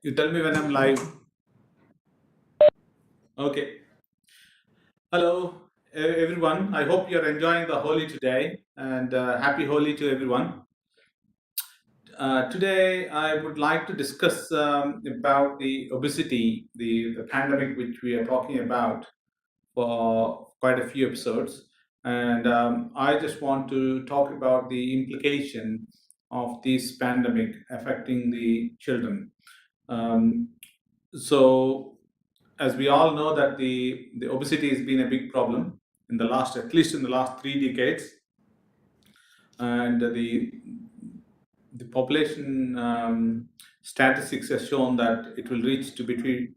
You tell me when I'm live. Okay. Hello, everyone. I hope you're enjoying the Holi today and happy Holi to everyone. Today, I would like to discuss about the obesity, the pandemic which we are talking about for quite a few episodes. And I just want to talk about the implication of this pandemic affecting the children. Um, so as we all know that the obesity has been a big problem in the last, at least in the last 3 decades, and the population statistics has shown that it will reach to between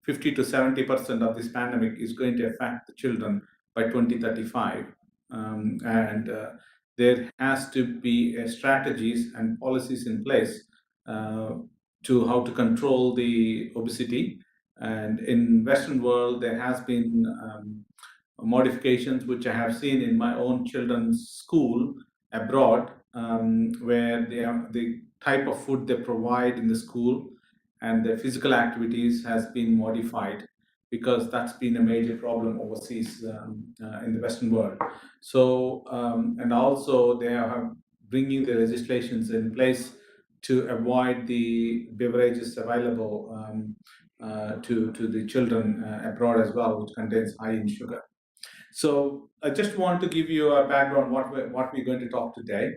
50 to 70% of this pandemic is going to affect the children by 2035. And there has to be strategies and policies in place uh, to how to control the obesity. And in Western world, there has been modifications which I have seen in my own children's school abroad, where the type of food they provide in the school and the physical activities has been modified because that's been a major problem overseas in the Western world. So, and also they are bringing the legislations in place to avoid the beverages available to the children abroad as well, which contains high in sugar. So I just want to give you a background what we're going to talk today.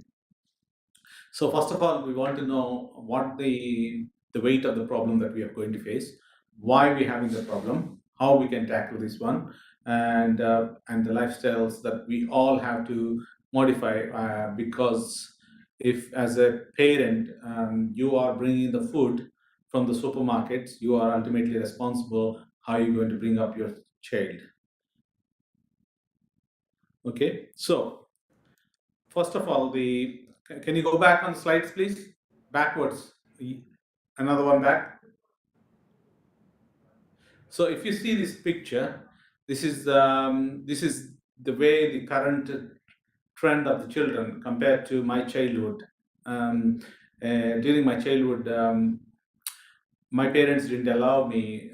So first of all, we want to know what the weight of the problem that we are going to face, why we're having the problem, how we can tackle this one, and the lifestyles that we all have to modify because if as a parent you are bringing the food from the supermarkets, you are ultimately responsible how you're going to bring up your child. Okay, so first of all, can you go back on the slides, please? Backwards. Another one back. So if you see this picture, this is the way the current trend of the children compared to my childhood. Um, During my childhood, my parents didn't allow me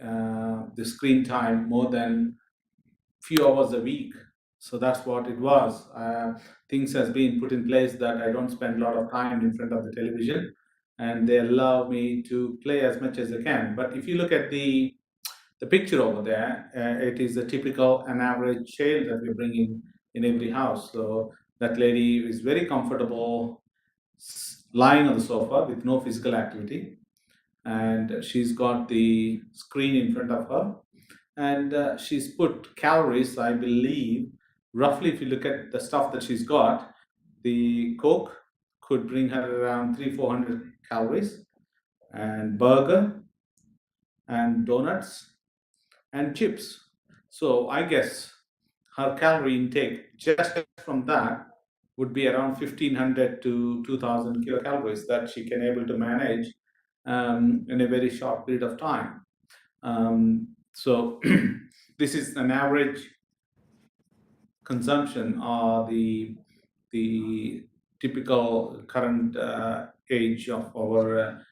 the screen time more than few hours a week. So that's what it was. Things has been put in place that I don't spend a lot of time in front of the television, and they allow me to play as much as I can. But if you look at the picture over there, it is a typical an average child that we're bringing in every house. So that lady is very comfortable lying on the sofa with no physical activity, and she's got the screen in front of her, and she's put calories, I believe, roughly. If you look at the stuff that she's got, the Coke could bring her around 300-400 calories, and burger and donuts and chips. So I guess her calorie intake just from that would be around 1500 to 2000 kilocalories that she can able to manage in a very short period of time. So this is an average consumption or the typical current age of our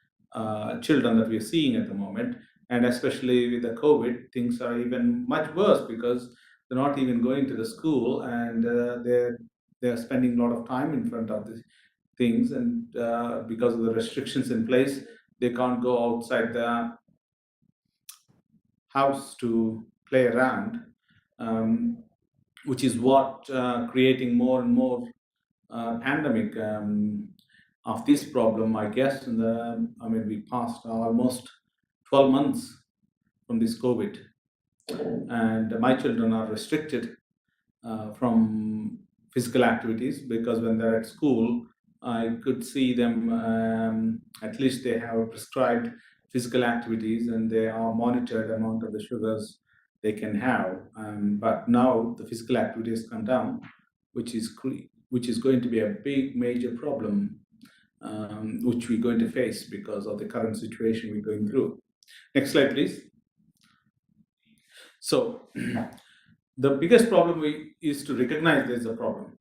children that we are seeing at the moment. And especially with the COVID, things are even much worse because they're not even going to the school, and they're spending a lot of time in front of the things, and because of the restrictions in place, they can't go outside the house to play around, um, which is what creating more and more pandemic of this problem. I guess I mean, we passed almost 12 months from this COVID, and my children are restricted from physical activities because when they're at school, I could see them, at least they have prescribed physical activities and they are monitored amount of the sugars they can have. But now the physical activity has come down, which is going to be a big major problem, which we're going to face because of the current situation we're going through. Next slide, please. So the biggest problem is to recognize there's a problem.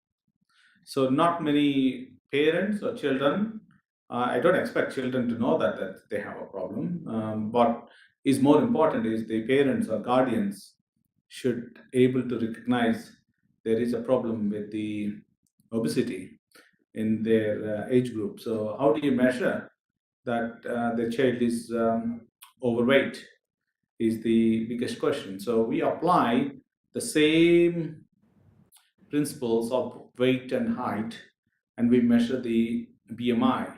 So not many parents or children I don't expect children to know that they have a problem. What is more important is the parents or guardians should able to recognize there is a problem with the obesity in their age group. So how do you measure that the child is overweight is the biggest question. So we apply the same principles of weight and height, and we measure the BMI.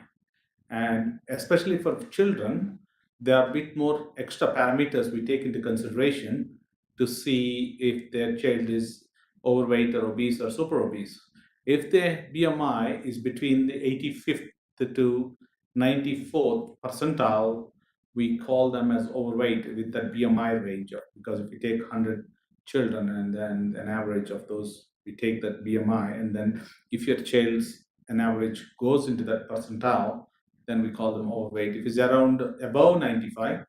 And especially for children, there are a bit more extra parameters we take into consideration to see if their child is overweight or obese or super obese. If their BMI is between the 85th to 94th percentile, we call them as overweight with that BMI range. Because if we take 100 children and then an average of those, we take that BMI, and then if your child's an average goes into that percentile, then we call them overweight. If it's around above 95,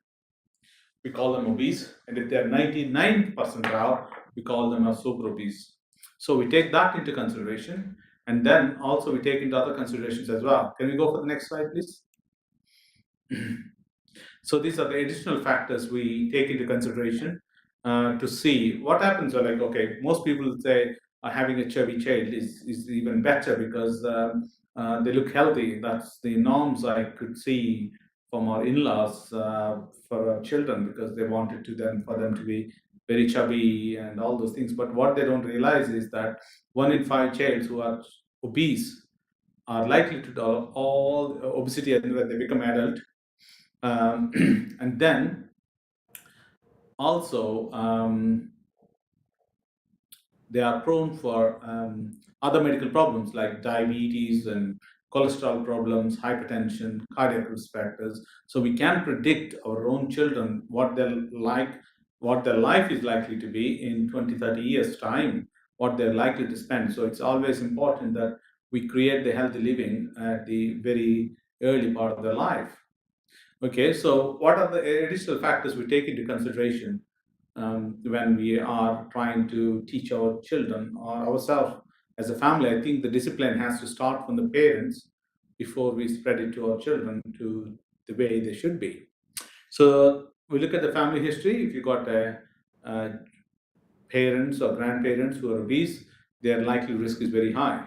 we call them obese. And if they're 99th percentile, we call them as super obese. So we take that into consideration. And then also we take into other considerations as well. Can we go for the next slide, please? So these are the additional factors we take into consideration to see what happens. Like, okay, most people say having a chubby child is even better because they look healthy. That's the norms I could see from our in-laws for our children, because they wanted to then for them to be very chubby and all those things. But what they don't realize is that 1 in 5 children who are obese are likely to develop all obesity when they become adult. And then also they are prone for other medical problems like diabetes and cholesterol problems, hypertension, cardiac risk factors. So we can predict our own children what they're like, what their life is likely to be in 20, 30 years' time, what they're likely to spend. So it's always important that we create the healthy living at the very early part of their life. Okay, so what are the additional factors we take into consideration when we are trying to teach our children or ourselves as a family? I think the discipline has to start from the parents before we spread it to our children to the way they should be. So we look at the family history. If you got parents or grandparents who are obese, their likely risk is very high.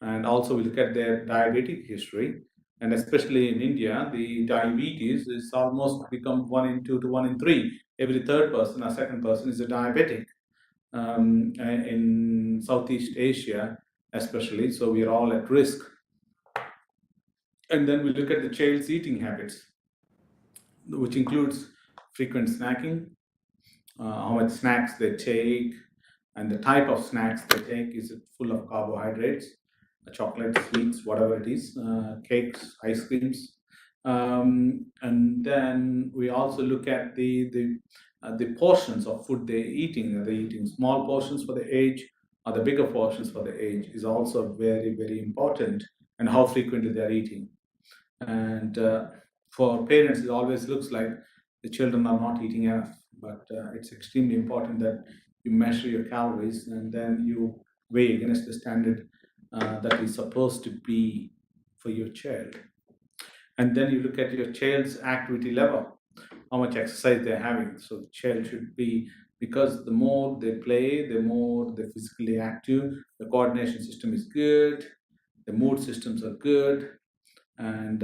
And also we look at their diabetic history, and especially in India, the diabetes is almost become 1 in 2 to 1 in 3. Every third person or second person is a diabetic in Southeast Asia, especially. So we are all at risk. And then we look at the child's eating habits, which includes frequent snacking, how much snacks they take, and the type of snacks they take. Is it full of carbohydrates, chocolate, sweets, whatever it is, cakes, ice creams? And then we also look at the portions of food they're eating. Are they eating small portions for the age, or the bigger portions for the age? Is also very, very important, and how frequently they're eating. And for parents, it always looks like the children are not eating enough, but it's extremely important that you measure your calories and then you weigh against the standard that is supposed to be for your child. And then you look at your child's activity level, how much exercise they're having. So the child should be, because the more they play, the more they're physically active, the coordination system is good, the mood systems are good, and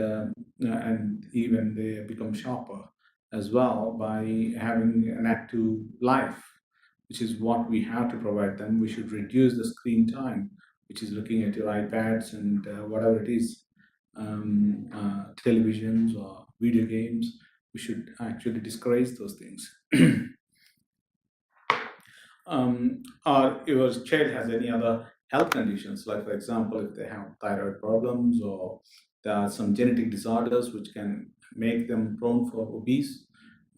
even they become sharper as well by having an active life, which is what we have to provide them. We should reduce the screen time, which is looking at your iPads and whatever it is, televisions or video games. We should actually discourage those things. Or your child has any other health conditions, like for example, if they have thyroid problems or there are some genetic disorders which can make them prone for obese.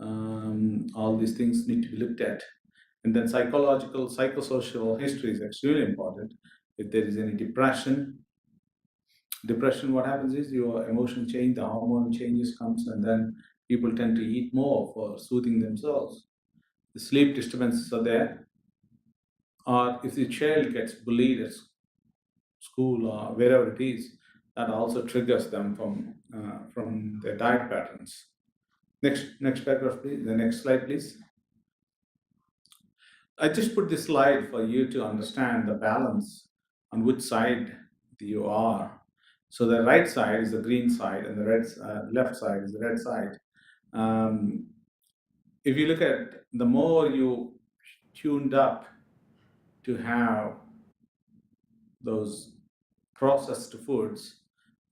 All these things need to be looked at. And then psychological, psychosocial history is extremely important. If there is any depression, what happens is your emotion change, the hormone changes comes, and then people tend to eat more for soothing themselves. The sleep disturbances are there, or if the child gets bullied at school or wherever it is, that also triggers them from their diet patterns. Next paragraph, please. The next slide, please. I just put this slide for you to understand the balance on which side you are. So the right side is the green side, and the left side is the red side. Um, if you look at, the more you tuned up to have those processed foods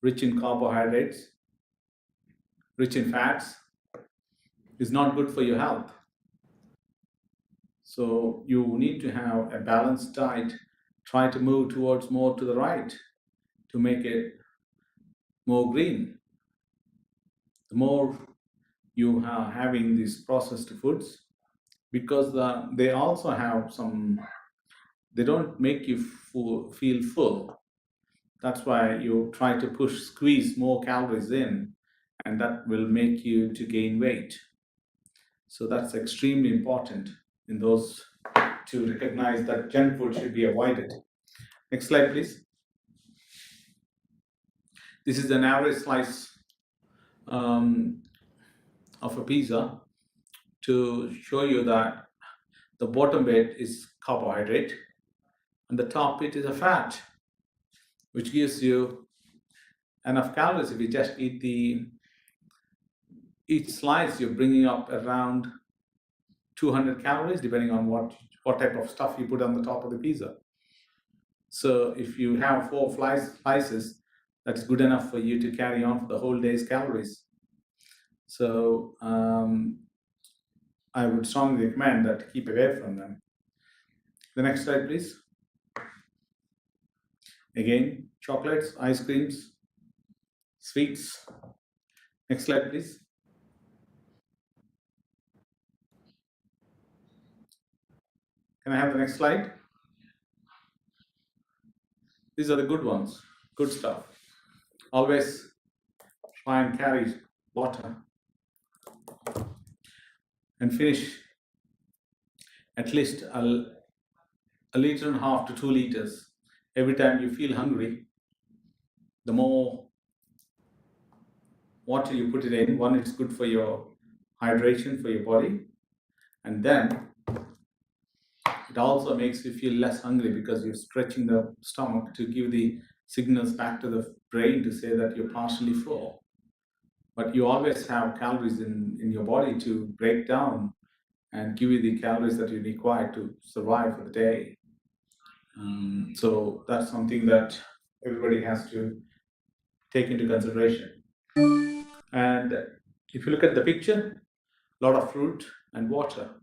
rich in carbohydrates, rich in fats, is not good for your health. So you need to have a balanced diet. Try to move towards more to the right to make it more green. The more you are having these processed foods, because they also have some, they don't make you feel full. That's why you try to squeeze more calories in, and that will make you to gain weight. So that's extremely important in those, to recognize that junk food should be avoided. Next slide, please. This is an average slice of a pizza to show you that the bottom bit is carbohydrate and the top bit is a fat, which gives you enough calories. If you just eat each slice, you're bringing up around 200 calories, depending on what type of stuff you put on the top of the pizza. So if you have 4 slices, that's good enough for you to carry on for the whole day's calories. So I would strongly recommend that keep away from them. The next slide, please. Again, chocolates, ice creams, sweets. Next slide, please. Can I have the next slide? These are the good ones, good stuff. Always try and carry water and finish at least a liter and a half to 2 liters every time you feel hungry. The more water you put it in, one, it's good for your hydration for your body, and then it also makes you feel less hungry because you're stretching the stomach to give the signals back to the brain to say that you're partially full. But you always have calories in your body to break down and give you the calories that you require to survive for the day. So that's something that everybody has to take into consideration. And if you look at the picture, a lot of fruit and water.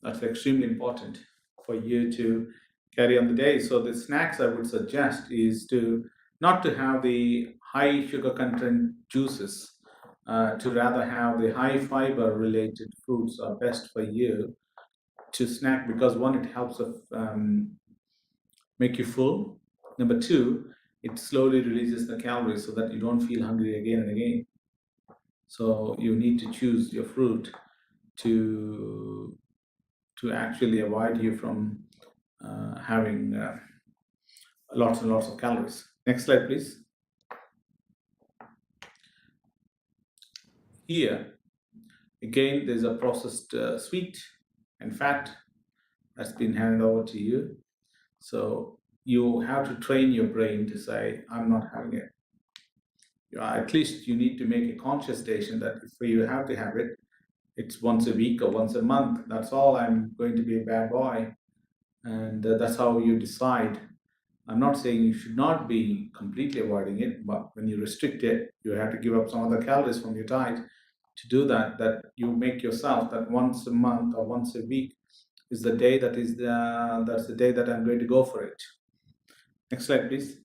That's extremely important for you to carry on the day. So the snacks I would suggest is to not to have the high sugar content juices, to rather have the high fiber related fruits are best for you to snack, because one, it helps of make you full. Number two, it slowly releases the calories so that you don't feel hungry again and again. So you need to choose your fruit to actually avoid you from having lots and lots of calories. Next slide, please. Here, again, there's a processed sweet and fat that's been handed over to you. So you have to train your brain to say, I'm not having it. At least you need to make a conscious decision that if you have to have it, it's once a week or once a month. That's all. I'm going to be a bad boy. And that's how you decide. I'm not saying you should not be completely avoiding it, but when you restrict it, you have to give up some other calories from your diet. To do that, you make yourself that once a month or once a week is the day that's the day that I'm going to go for it. Next slide, please.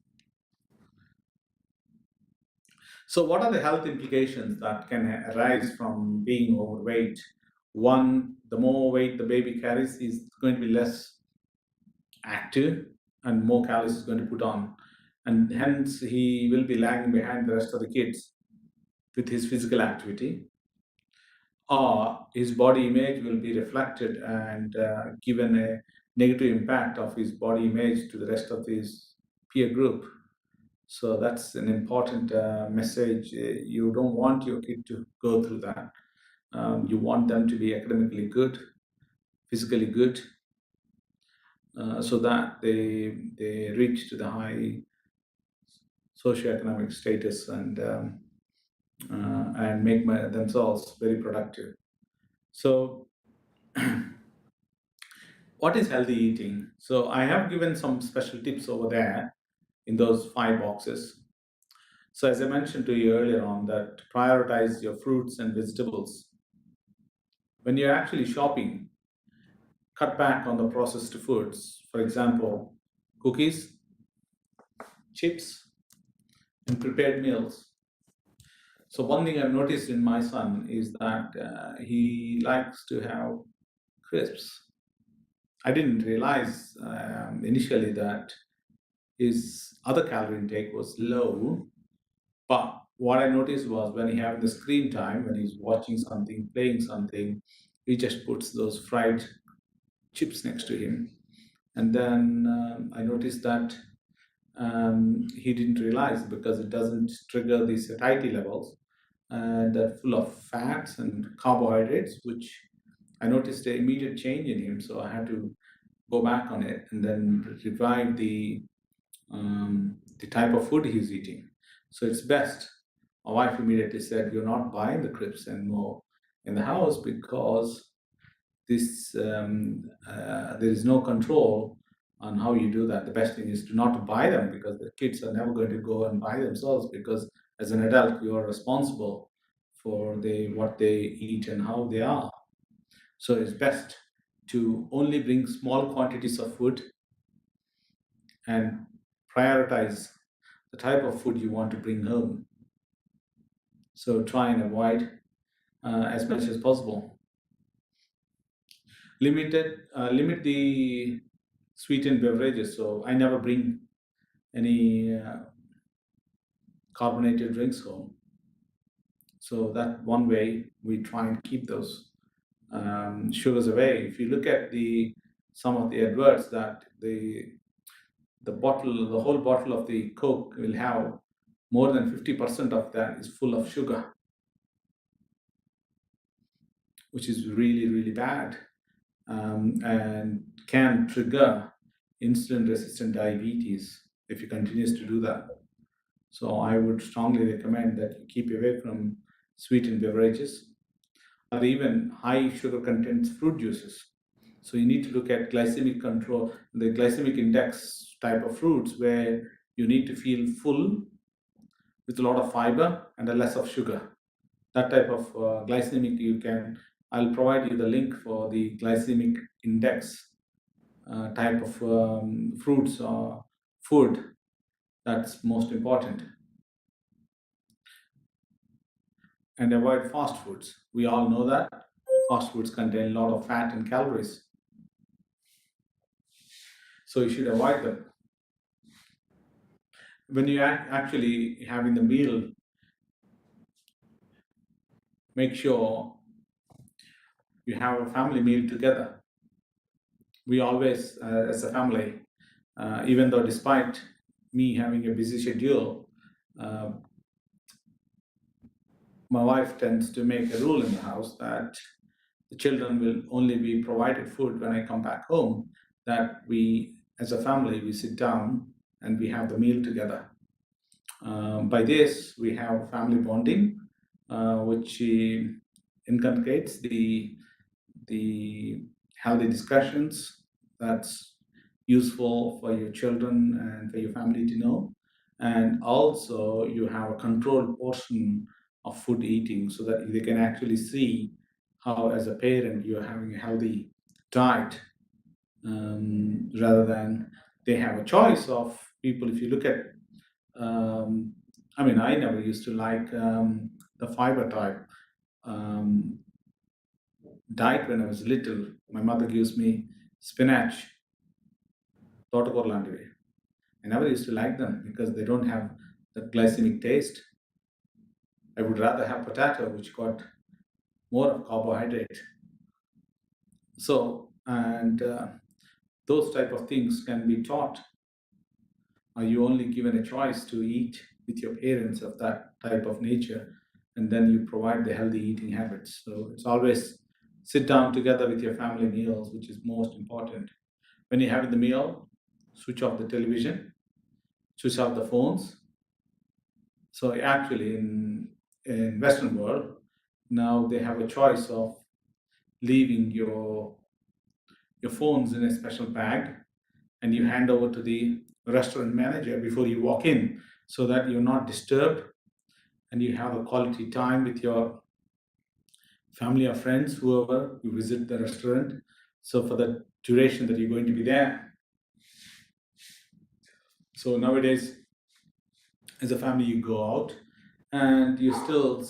So what are the health implications that can arise from being overweight? One, the more weight the baby carries, is going to be less active and more calories is going to put on, and hence he will be lagging behind the rest of the kids with his physical activity, or his body image will be reflected and given a negative impact of his body image to the rest of his peer group. So that's an important message. You don't want your kid to go through that. You want them to be academically good, physically good, so that they reach to the high socioeconomic status and make themselves very productive. So, what is healthy eating? So, I have given some special tips over there in those 5 boxes. So, as I mentioned to you earlier on, that prioritize your fruits and vegetables. When you're actually shopping, cut back on the processed foods. For example, cookies, chips, and prepared meals. So one thing I've noticed in my son is that he likes to have crisps. I didn't realize initially that his other calorie intake was low, but what I noticed was when he having the screen time, when he's watching something, playing something, he just puts those fried chips next to him. And then I noticed that he didn't realize because it doesn't trigger the satiety levels and they're full of fats and carbohydrates, which I noticed an immediate change in him. So I had to go back on it and then revive the type of food he's eating. So it's best. My wife immediately said, "You're not buying the crisps anymore in the house because there is no control on how you do that. The best thing is to not to buy them because the kids are never going to go and buy themselves because as an adult you are responsible for what they eat and how they are. So it's best to only bring small quantities of food and prioritize the type of food you want to bring home. So try and avoid as much as possible. Limit the sweetened beverages. So I never bring any carbonated drinks home. So that one way we try and keep those sugars away. If you look at the some of the adverts that the whole bottle of the Coke will have more than 50% of that is full of sugar, which is really really bad and can trigger insulin resistant diabetes if you continues to do that. So I would strongly recommend that you keep away from sweetened beverages or even high sugar content fruit juices. So you need to look at glycemic control, the glycemic index type of fruits where you need to feel full with a lot of fiber and a less of sugar. That type of glycemic I'll provide you the link for the glycemic index type of fruits or food that's most important. And avoid fast foods. We all know that fast foods contain a lot of fat and calories, so you should avoid them. When you actually having the meal, make sure you have a family meal together. We always, as a family, even though despite me having a busy schedule, uh, my wife tends to make a rule in the house that the children will only be provided food when I come back home. That we, as a family, we sit down and we have the meal together. By this, we have family bonding, which inculcates the healthy discussions that's useful for your children and for your family to know. And also, you have a controlled portion of food eating so that they can actually see how, as a parent, you're having a healthy diet rather than they have a choice of people. If you look at um, I mean, I never used to like the fiber type um, diet when I was little. My mother gives me spinach, totokor. I never used to like them because they don't have the glycemic taste. I would rather have potato, which got more of carbohydrate. So, and those type of things can be taught are you only given a choice to eat with your parents of that type of nature, and then you provide the healthy eating habits. So it's always sit down together with your family meals, which is most important. When you're having the meal, switch off the television, switch off the phones. So actually, in Western world, now they have a choice of leaving your phones in a special bag, and you hand over to the restaurant manager before you walk in, so that you're not disturbed and you have a quality time with your family or friends, whoever you visit the restaurant. So for the duration that you're going to be there. So nowadays, as a family, you go out and you're still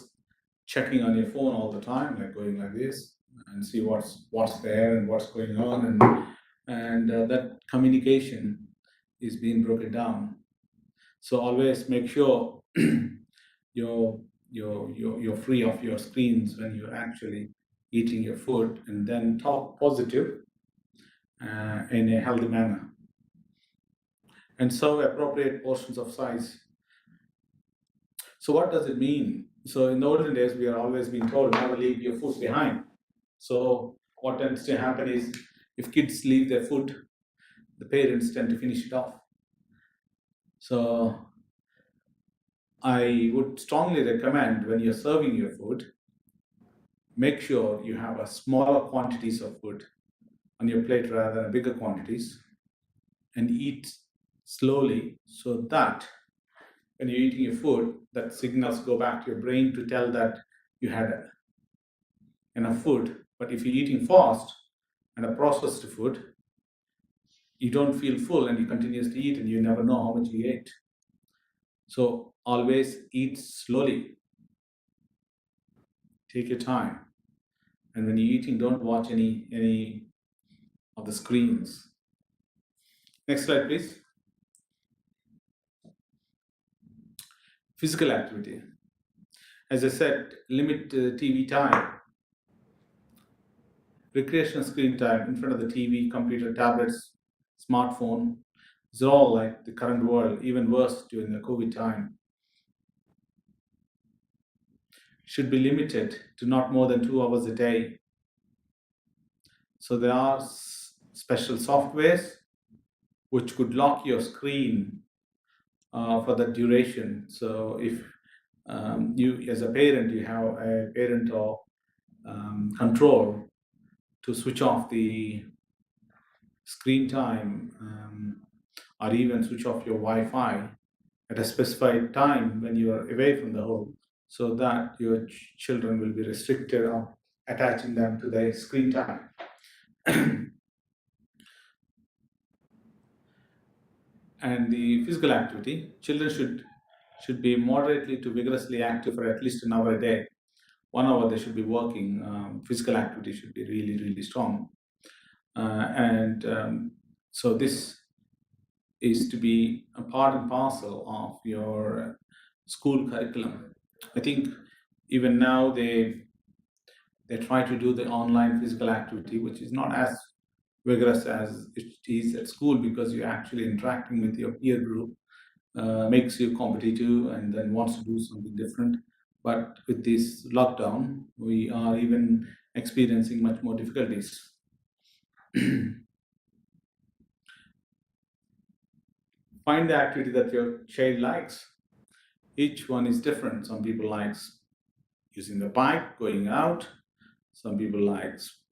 checking on your phone all the time, like going like this and see what's there and what's going on, and that communication is being broken down. So always make sure you're you're free of your screens when you're actually eating your food, and then talk positive in a healthy manner, and serve appropriate portions of size. So what does it mean? So in the olden days, we are always being told never leave your food behind. So what tends to happen is if kids leave their food, the parents tend to finish it off. So I would strongly recommend when you're serving your food, make sure you have a smaller quantities of food on your plate rather than bigger quantities, and eat slowly, so that when you're eating your food, that signals go back to your brain to tell that you had enough food. But if you're eating fast and a processed food, you don't feel full and you continuously eat and you never know how much you ate. So always eat slowly, take your time. And when you're eating, don't watch any of the screens. Next slide, please. Physical activity. As I said, limit TV time, recreational screen time in front of the TV, computer, tablets, smartphone. It's all like the current world, even worse during the COVID time. Should be limited to not more than 2 hours a day. So there are special softwares which could lock your screen for the duration. So if you, as a parent, you have a parent or control to switch off the screen time, or even switch off your Wi-Fi at a specified time when you are away from the home, so that your children will be restricted on attaching them to the screen time. And the physical activity, children should be moderately to vigorously active for at least an hour a day. 1 hour they should be working. Physical activity should be really really strong, and so this is to be a part and parcel of your school curriculum. I think even now they try to do the online physical activity, which is not as vigorous as it is at school, because you're actually interacting with your peer group, makes you competitive and then wants to do something different. But with this lockdown, we are even experiencing much more difficulties. Find the activity that your child likes. Each one is different. Some people likes using the bike, going out. Some people likes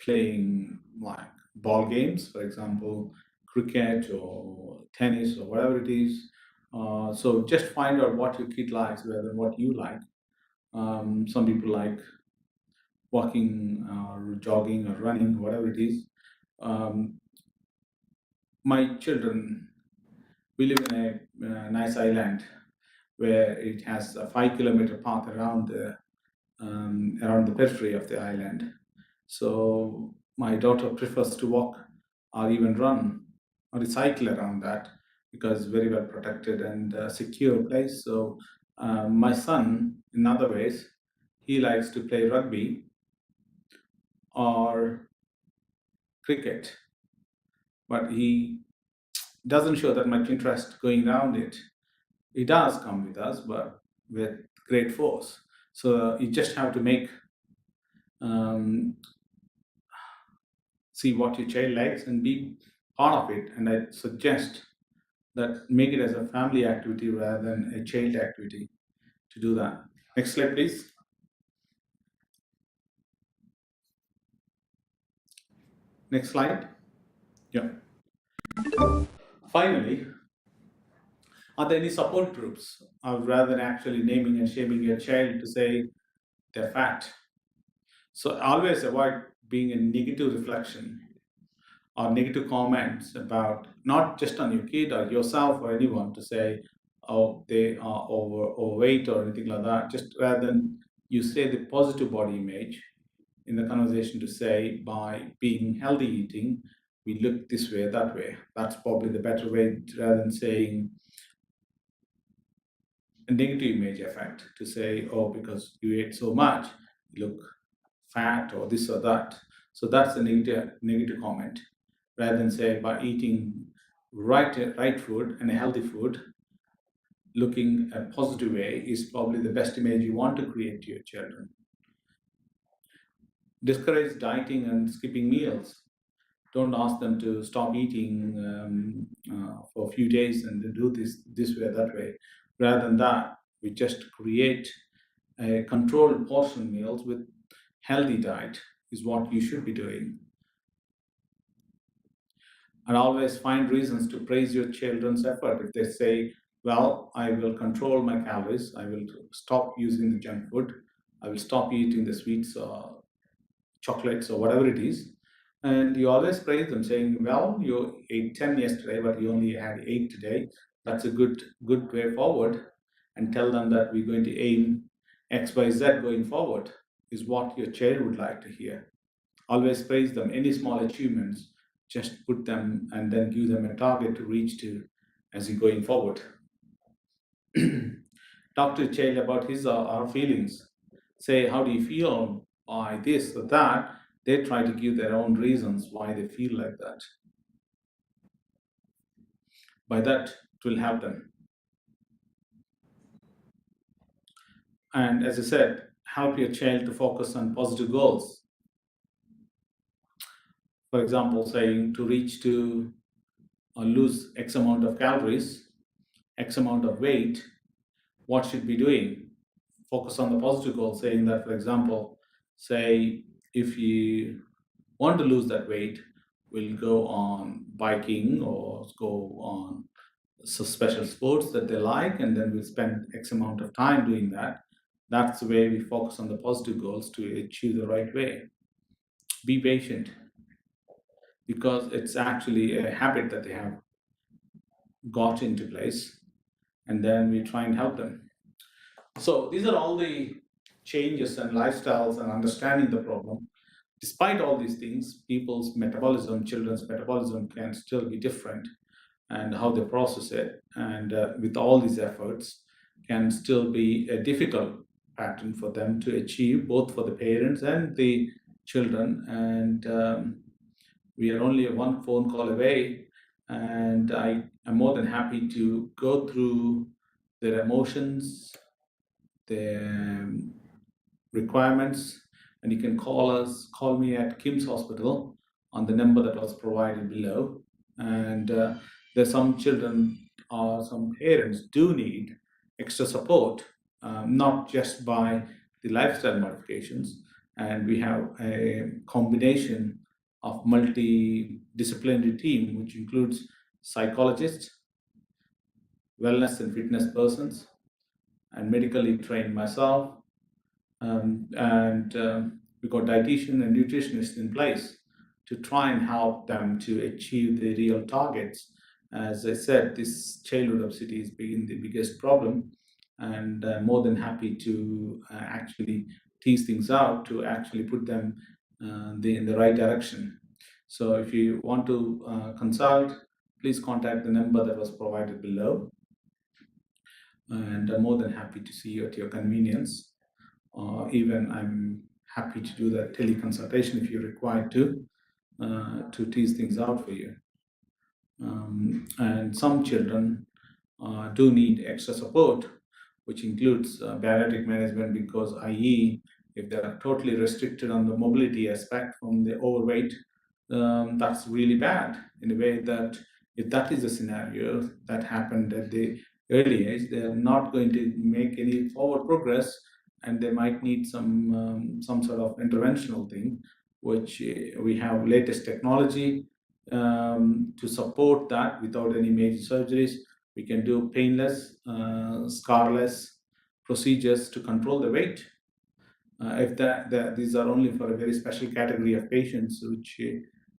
playing like ball games, for example, cricket or tennis or whatever it is. So just find out what your kid likes rather than what you like. Some people like walking or jogging or running, whatever it is. Um, my children, we live in a nice island where it has a 5 kilometer path around the periphery of the island. So my daughter prefers to walk or even run or cycle around that, because it's very well protected and secure place. So my son, in other ways, he likes to play rugby or cricket, but he doesn't show that much interest going around it. It does come with us, but with great force. So you just have to make um, see what your child likes and be part of it. And I suggest that make it as a family activity rather than a child activity to do that. Next slide, please. Next slide. Yeah. Finally, are there any support groups rather than actually naming and shaming your child to say they're fat? So always avoid being a negative reflection or negative comments about not just on your kid or yourself or anyone to say, oh, they are overweight or anything like that. Just rather than you say the positive body image in the conversation to say by being healthy eating, we look this way, that way. That's probably the better way rather than saying a negative image effect to say, oh, because you ate so much, you look fat or this or that. So that's a negative comment. Rather than say by eating right food and a healthy food, looking a positive way is probably the best image you want to create to your children. Discourage dieting and skipping meals. Don't ask them to stop eating for a few days and to do this way, that way. Rather than that, we just create a controlled portion meals with healthy diet is what you should be doing. And always find reasons to praise your children's effort. If they say, well, I will control my calories, I will stop using the junk food, I will stop eating the sweets or chocolates or whatever it is. And you always praise them, saying, well, you ate 10 yesterday, but you only had 8 today. That's a good way forward. And tell them that we're going to aim X, Y, Z going forward, is what your child would like to hear. Always praise them. Any small achievements, just put them and then give them a target to reach to as you're going forward. Talk to a child about his or her feelings. Say, how do you feel by this or that? They try to give their own reasons why they feel like that. By that, it will help them. And as I said, help your child to focus on positive goals. For example, saying to reach to or lose X amount of calories, X amount of weight, what should be doing? Focus on the positive goal, saying that, for example, say if you want to lose that weight, we'll go on biking or go on special sports that they like, and then we'll spend X amount of time doing that. That's the way we focus on the positive goals to achieve the right way. Be patient because it's actually a habit that they have got into place, and then we try and help them. So these are all the changes and lifestyles and understanding the problem. Despite all these things, people's metabolism, children's metabolism can still be different, and how they process it. And with all these efforts, can still be a difficult pattern for them to achieve, both for the parents and the children. And we are only one phone call away, and I am more than happy to go through their emotions, their requirements, and you can call me at Kim's Hospital on the number that was provided below. And there's some children or some parents do need extra support, not just by the lifestyle modifications. And we have a combination of multidisciplinary team, which includes psychologists, wellness and fitness persons, and medically trained myself, and we got dietitian and nutritionists in place to try and help them to achieve the real targets. As I said, this childhood obesity has been the biggest problem, and more than happy to actually tease things out to actually put them in the right direction. So if you want to consult, please contact the number that was provided below, and I'm more than happy to see you at your convenience. Even I'm happy to do that teleconsultation if you're required to tease things out for you. and some children do need extra support, which includes bariatric management because, i.e., if they are totally restricted on the mobility aspect from the overweight, that's really bad in a way that if that is the scenario that happened at the early age, they are not going to make any forward progress, and they might need some sort of interventional thing, which we have latest technology to support that without any major surgeries. We can do painless, scarless procedures to control the weight. If these are only for a very special category of patients which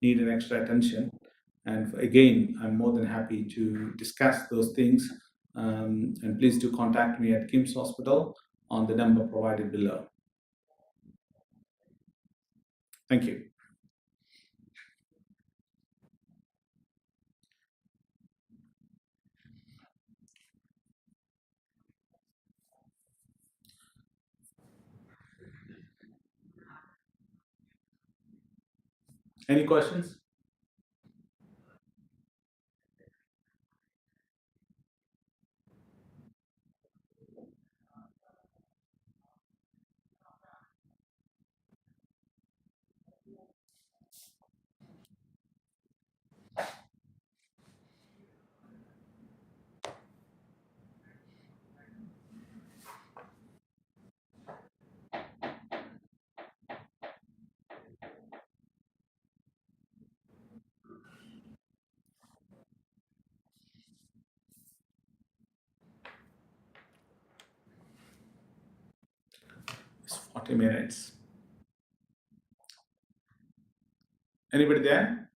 need an extra attention. And again, I'm more than happy to discuss those things. And please do contact me at Kim's Hospital on the number provided below. Thank you. Any questions? It's 40 minutes. Anybody there?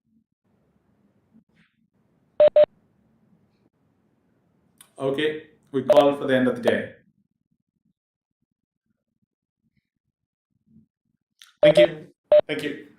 Okay, we call for the end of the day. Thank you. Thank you.